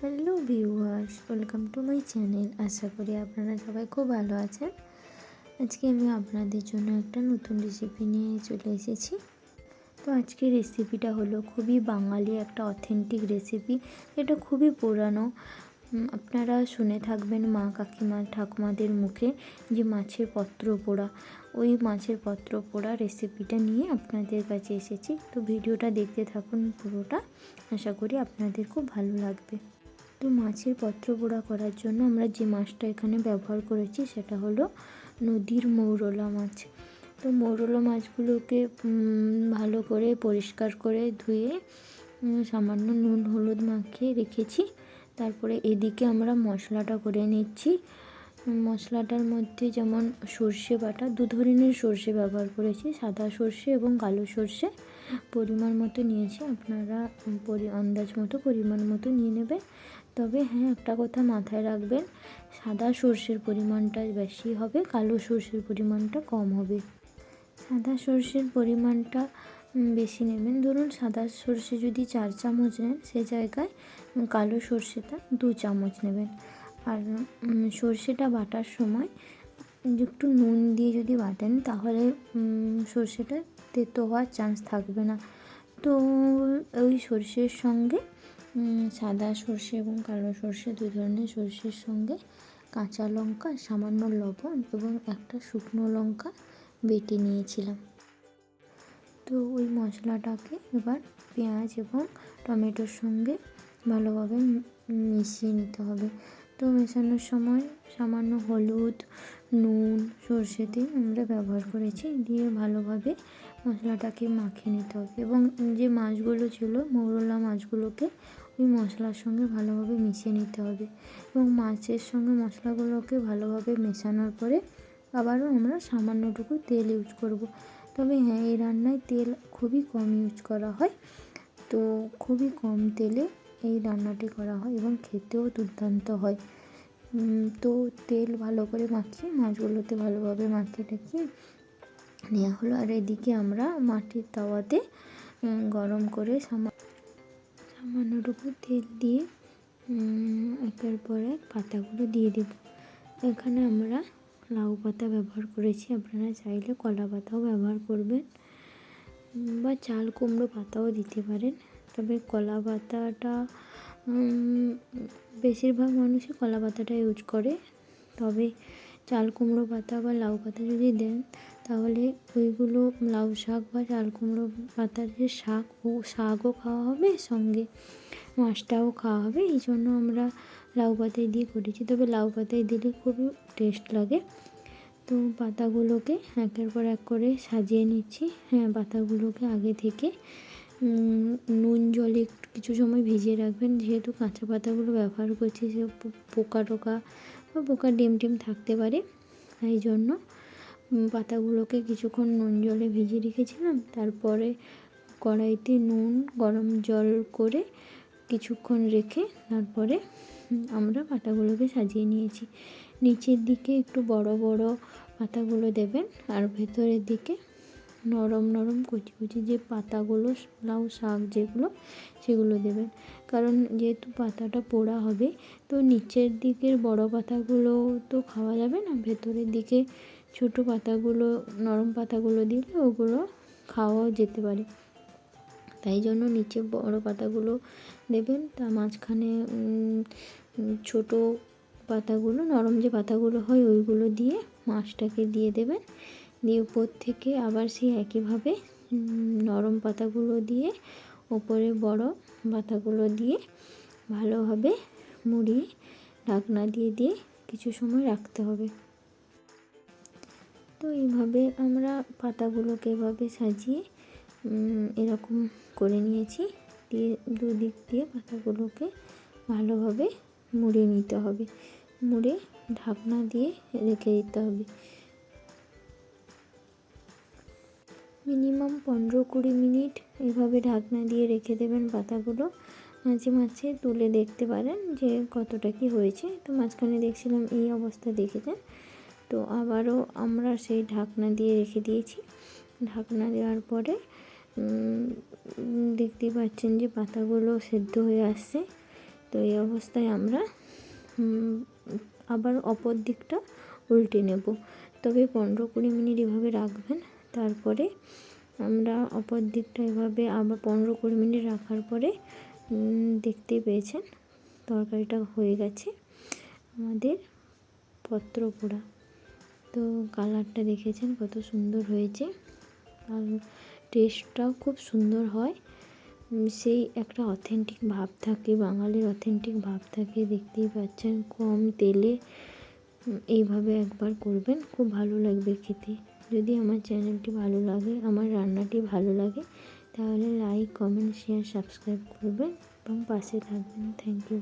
Hello viewers, welcome to my channel. আশা করি আপনারা সবাই খুব ভালো আছেন। আজকে আমি আপনাদের জন্য একটা নতুন রেসিপি নিয়ে চলে এসেছি। তো আজকের রেসিপিটা হলো খুবই বাঙালি একটা অথেন্টিক রেসিপি। এটা খুবই পুরানো। আপনারা শুনে থাকবেন মা কাকিমা ঠাকুমাদের মুখে যে মাছের পত্র পোড়া, ওই মাছের পত্র পোড়া রেসিপিটা নিয়ে আপনাদের কাছে এসেছি। তো ভিডিওটা দেখতে থাকুন পুরোটা, আশা করি আপনাদের খুব ভালো লাগবে। তো মাছের পত্র পোড়া করার জন্য আমরা যে মাছটা এখানে ব্যবহার করেছি সেটা হলো নদীর মৌরলা মাছ। তো মৌরলা মাছগুলোকে ভালো করে পরিষ্কার করে ধুয়ে সামান্য নুন হলুদ মাখিয়ে রেখেছি। তারপরে এদিকে আমরা মশলাটা করে নিচ্ছি। মশলাটার মধ্যে যেমন সর্ষে বাটা, দু ধরনের সর্ষে ব্যবহার করেছি, সাদা সর্ষে এবং কালো সর্ষে পরিমাণ মতো নিয়েছি। আপনারা আন্দাজ মতো পরিমাণ মতো নিয়ে নেবেন। তবে হ্যাঁ, একটা কথা মাথায় রাখবেন, সাদা সর্ষের পরিমাণটা বেশি হবে, কালো সর্ষের পরিমাণটা কম হবে। সাদা সর্ষের পরিমাণটা বেশি নেবেন। ধরুন সাদা সর্ষে যদি 4 চামচ নেন, সে জায়গায় কালো সর্ষেটা 2 চামচ নেবেন। আর সর্ষেটা বাটার সময় একটু নুন দিয়ে যদি বাটেন তাহলে সর্ষেটা তেতো হওয়ার চান্স থাকবে না। তো ওই সর্ষের সঙ্গে সাদা সর্ষে এবং কালো সর্ষে, 2 ধরনের সর্ষের সঙ্গে কাঁচা লঙ্কা, সামান্য লবণ এবং একটা শুকনো লঙ্কা বেটে নিয়েছিলাম। তো ওই মশলাটাকে এবার পেঁয়াজ এবং টমেটোর সঙ্গে ভালোভাবে মিশিয়ে নিতে হবে। তো মেশানোর সময় সামান্য হলুদ, নুন, সর্ষে তেল আমরা ব্যবহার করেছি, দিয়ে ভালোভাবে মশলাটাকে মাখিয়ে নিতে হবে। এবং যে মাছগুলো ছিল, মৌরলা মাছগুলোকে ওই মশলার সঙ্গে ভালোভাবে মিশিয়ে নিতে হবে। এবং মাছের সঙ্গে মশলাগুলোকে ভালোভাবে মেশানোর পরে আবারও আমরা সামান্যটুকু তেল ইউজ করব। তবে হ্যাঁ, এই রান্নায় তেল খুবই কম ইউজ করা হয়। তো খুবই কম তেলে এই রান্নাটি করা হয় এবং খেতেও দুর্দান্ত হয়। তো তেল ভালো করে মাখিয়ে মাছগুলোতে ভালোভাবে মাখিয়ে টাখিয়ে নেওয়া হলো। আর এদিকে আমরা মাটির তাওয়াতে গরম করে সামান্যটুকু তেল দিয়ে একের পর এক পাতাগুলো দিয়ে দেব। এখানে আমরা লাউ পাতা ব্যবহার করেছি, আপনারা চাইলে কলা পাতাও ব্যবহার করবেন বা চাল কুমড়ো পাতাও দিতে পারেন। তবে কলা পাতাটা বেশিরভাগ মানুষই কলা পাতাটা ইউজ করে। তবে চাল কুমড়ো পাতা বা লাউ পাতা যদি দেন তাহলে ওইগুলো লাউ শাক বা চাল কুমড়ো পাতার যে শাক, ও শাকও খাওয়া হবে, সঙ্গে মাছটাও খাওয়া হবে। এই জন্য আমরা লাউ পাতায় দিয়ে করেছি। তবে লাউ পাতায় দিলে খুবই টেস্ট লাগে। তো পাতাগুলোকে একের পর এক করে সাজিয়ে নিচ্ছি। হ্যাঁ, পাতাগুলোকে আগে থেকে নুন জলে কিছু সময় ভিজিয়ে রাখবেন, যেহেতু কাঁচা পাতাগুলো ব্যবহার করছি, সে পোকা টোকা বা পোকার ডিম টিম থাকতে পারে। তাই জন্য পাতাগুলোকে কিছুক্ষণ নুন জলে ভিজিয়ে রেখেছিলাম। তারপরে কড়াইতে নুন গরম জল করে কিছুক্ষণ রেখে তারপরে আমরা পাতাগুলোকে সাজিয়ে নিয়েছি। নিচের দিকে একটু বড় বড় পাতাগুলো দেবেন, আর ভেতরের দিকে নরম নরম কুচি কুচি যে পাতাগুলো, লাউ শাক যেগুলো, সেগুলো দেবেন। কারণ যেহেতু পাতাটা পোড়া হবে, তো নিচের দিকের বড় পাতাগুলো তো খাওয়া যাবে না, ভেতরের দিকে ছোটো পাতাগুলো, নরম পাতাগুলো দিলে ওগুলো খাওয়াও যেতে পারে। তাই জন্য নিচে বড় পাতাগুলো দেবেন, তার মাঝখানে ছোটো পাতাগুলো, নরম যে পাতাগুলো হয় ওইগুলো দিয়ে মাছটাকে দিয়ে দেবেন। দিয়ে উপর থেকে আবার সেই একইভাবে নরম পাতাগুলো দিয়ে ওপরে বড় পাতাগুলো দিয়ে ভালোভাবে মুড়িয়ে ঢাকনা দিয়ে দিয়ে কিছু সময় রাখতে হবে। তো এইভাবে আমরা পাতাগুলোকে এভাবে সাজিয়ে এরকম করে নিয়েছি। দিয়ে দুদিক দিয়ে পাতাগুলোকে ভালোভাবে মুড়ে নিতে হবে, মুড়ে ঢাকনা দিয়ে রেখে দিতে হবে। মিনিমাম 15-20 মিনিট এভাবে ঢাকনা দিয়ে রেখে দেবেন পাতাগুলো। মাঝে মাঝে তুলে দেখতে পারেন যে কতটা কি হয়েছে। তো মাঝখানে দেখছিলাম এই অবস্থা দেখেছেন। তো আবারও আমরা সেই ঢাকনা দিয়ে রেখে দিয়েছি। ঢাকনা দেওয়ার পরে দেখতেই পাচ্ছেন যে পাতাগুলো সেদ্ধ হয়ে আসছে। তো এই অবস্থায় আমরা আবার অপর দিকটা উল্টে নেব। তবে 15-20 মিনিট এভাবে রাখবেন। তারপরে আমরা অপর দিকটা এভাবে আবার 15-20 মিনিট রাখার পরে দেখতেই পেয়েছেন তরকারিটা হয়ে গেছে আমাদের পত্র পোড়া। তো কালারটা দেখেছেন কত সুন্দর হয়েছে, আর টেস্টটাও খুব সুন্দর হয়। সেই একটা অথেন্টিক ভাব থাকে, বাঙালির অথেন্টিক ভাব থাকে। দেখতেই পাচ্ছেন কম তেলে এইভাবে একবার করবেন, খুব ভালো লাগবে খেতে। যদি আমার চ্যানেলটি ভালো লাগে, আমার রান্নাটি ভালো লাগে, তাহলে লাইক, কমেন্ট, শেয়ার, সাবস্ক্রাইব করবেন এবং পাশে থাকবেন। Thank you.